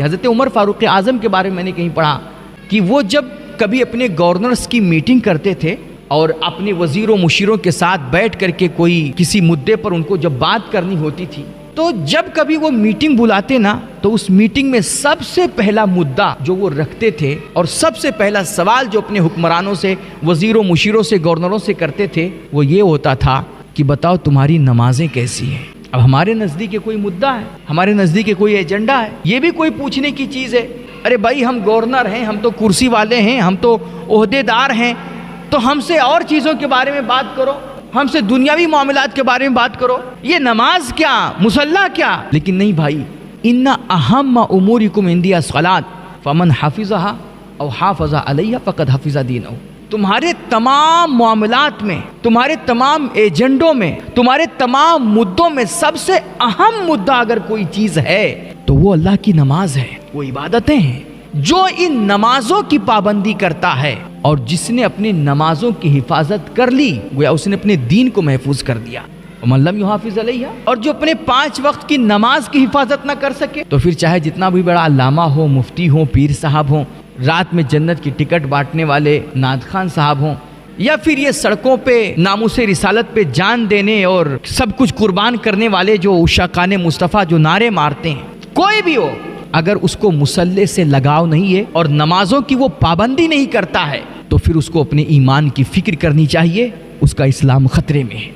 حضرت عمر فاروق اعظم کے بارے میں نے کہیں پڑھا کہ وہ جب کبھی اپنے گورنرز کی میٹنگ کرتے تھے اور اپنے وزیروں مشیروں کے ساتھ بیٹھ کر کے کوئی کسی مدعے پر ان کو جب بات کرنی ہوتی تھی تو جب کبھی وہ میٹنگ بلاتے نا تو اس میٹنگ میں سب سے پہلا مدعا جو وہ رکھتے تھے اور سب سے پہلا سوال جو اپنے حکمرانوں سے، وزیروں مشیروں سے، گورنروں سے کرتے تھے وہ یہ ہوتا تھا کہ بتاؤ تمہاری نمازیں کیسی ہیں۔ اب ہمارے نزدیک یہ کوئی مدعا ہے، ہمارے نزدیک یہ کوئی ایجنڈا ہے، یہ بھی کوئی پوچھنے کی چیز ہے؟ ارے بھائی ہم گورنر ہیں، ہم تو کرسی والے ہیں، ہم تو عہدے دار ہیں، تو ہم سے اور چیزوں کے بارے میں بات کرو، ہم سے دنیاوی معاملات کے بارے میں بات کرو، یہ نماز کیا، مصلی کیا؟ لیکن نہیں بھائی، ان اہم امورکم عندی الصلاۃ فمن حفظھا او حافظ علیھا فقد حفظ دینہ۔ تمہارے تمام معاملات میں، تمہارے تمام ایجنڈوں میں، تمہارے تمام مدوں میں سب سے اہم مدعا اگر کوئی چیز ہے تو وہ اللہ کی نماز ہے، وہ عبادتیں ہیں۔ جو ان نمازوں کی پابندی کرتا ہے اور جس نے اپنی نمازوں کی حفاظت کر لی گویا اس نے اپنے دین کو محفوظ کر دیا۔ ومن لم یحافظ علیھا، اور جو اپنے 5 وقت کی نماز کی حفاظت نہ کر سکے تو پھر چاہے جتنا بھی بڑا علامہ ہو، مفتی ہو، پیر صاحب ہوں، رات میں جنت کی ٹکٹ بانٹنے والے نعت خان صاحب ہوں، یا پھر یہ سڑکوں پہ ناموس رسالت پہ جان دینے اور سب کچھ قربان کرنے والے جو عشاقان مصطفیٰ جو نعرے مارتے ہیں، کوئی بھی ہو، اگر اس کو مصلی سے لگاؤ نہیں ہے اور نمازوں کی وہ پابندی نہیں کرتا ہے تو پھر اس کو اپنے ایمان کی فکر کرنی چاہیے، اس کا اسلام خطرے میں ہے۔